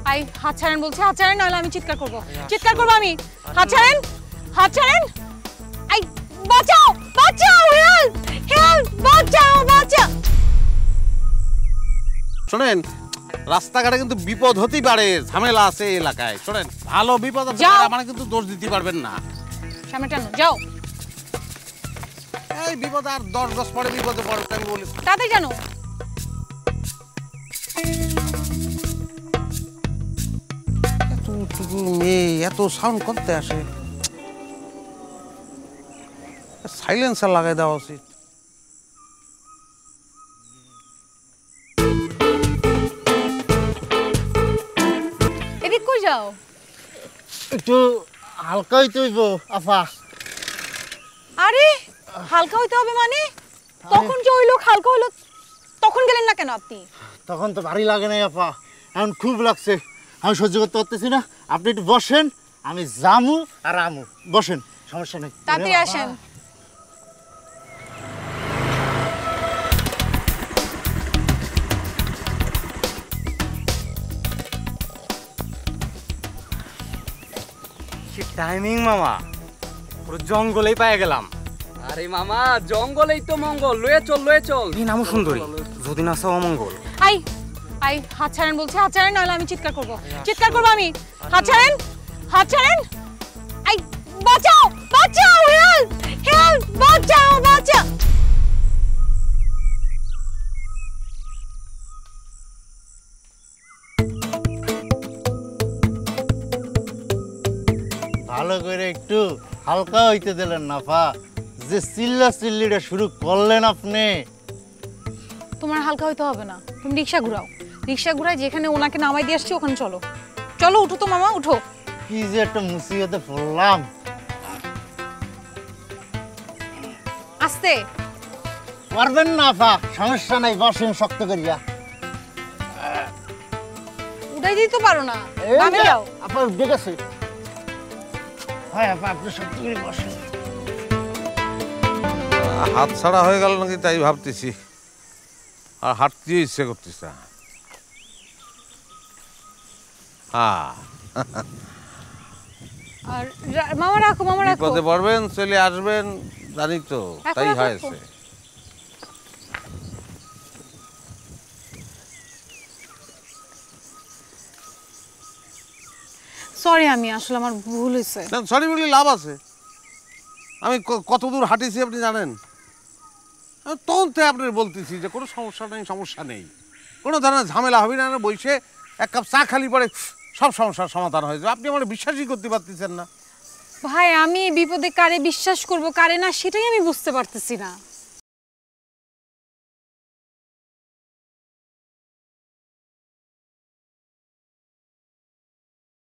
I হাত ছাড়েন বলছি, হাত ছাড়েন, নাহলে আমি চিৎকার করবো, চিৎকার করবো আমি। হাত ছাড়েন, হাত ছাড়েন। আই বাঁচাও, বাঁচাও, হেল্প, হেল্প, বাঁচাও, বাঁচাও। শোনেন, রাস্তাঘাটে কিন্তু বিপদ হতেই পারে, ঝামেলা আছে এলাকায়। শোনেন, ভালো বিপদ আছে, মানে কিন্তু দোষ দিতে পারবেন না। সামনে টানো, যাও। এই বিপদ আর 10 পরে বিপদে পড়ে, আমি বলি তাড়াতাড়ি জানো। এতটুকু মেয়ে এত সাউন্ড করতে আসে, সাইলেন্সার লাগাই দেওয়া উচিত। এদিক কই যাও? একটু হালকা হইতে হইব আফা। আরে হালকা হইতে হবে মানে? তখন যে ওই লোক হালকা হলো, তখন গেলেন না কেন আপনি? তখন তো ভারী লাগে নাই আফা, এখন খুব লাগছে, আমি সহ্য করতে পারতেছি না। আপনি একটু বসেন, আমি জামু আর আমু। বসেন, সমস্যা নেই। তাড়াতাড়ি আসেন। টাইমিং মামা, পুরো জঙ্গলেই পেয়ে গেলাম। আরে মামা, জঙ্গলেই তো মঙ্গল। লয়ে চল, লয়ে চল। এই নামও সুন্দরী, যদি না সব অমঙ্গল। আই আই হাত ছাড়েন বলছি, হাত ছাড়েন, নাহলে আমি চিৎকার করবো, চিৎকার করবো আমি। হাত ছাড়েন, হাত ছাড়েন। আই বাঁচাও, বাঁচাও, হেল্প, হেল্প, বাঁচাও, বাঁচাও। ভালো করে একটু হালকা হইতে দিলেন না আফা, যে চিল্লা চিল্লিটা শুরু করলেন আপনি। তোমার হালকা হইতে হবে না, তুমি রিক্সা ঘুরাও, রিক্সা ঘুরাই যেখানে ওনাকে নামাই দিয়ে আসছি ওখানে চলো। চলো, উঠো তো মামা, উঠো। কি যে একটা মুসিবতে পড়লাম। আস্তে পারবেন না আফা, সমস্যা নাই, বসেন শক্ত করিয়া। উঠাই দিতে পারো না, নামে যাও। আপা উঠে গেছে। হ্যাঁ আপা, আপনি শক্ত করে বসেন। হাত ছাড়া হয়ে গেল নাকি তাই ভাবতেছি, আর হাঁটতে ইচ্ছে করতেছে। হ্যাঁ, আর মামা রাখো, মামা রাখো। বিপদে পড়বেন, চলে আসবেন, জানি তো, তাই হয়েছে। সরি, আমি আসলে আমার ভুল হয়েছে। সরি বলে লাভ আছে? আমি কত দূর হাঁটিছি আপনি জানেন? তখন তো আপনার বলতেছি যে কোনো সমস্যা নেই, সমস্যা নেই, কোনো ধরনের ঝামেলা হবে না, বসে এক কাপ চা খালি পরে সব সমস্যার সমাধান হয়ে যাবে। আপনি আমার বিশ্বাসই করতে পারতেছেন না। ভাই, আমি বিপদে কারে বিশ্বাস করব কারে না সেটাই আমি বুঝতে পারতেছি না।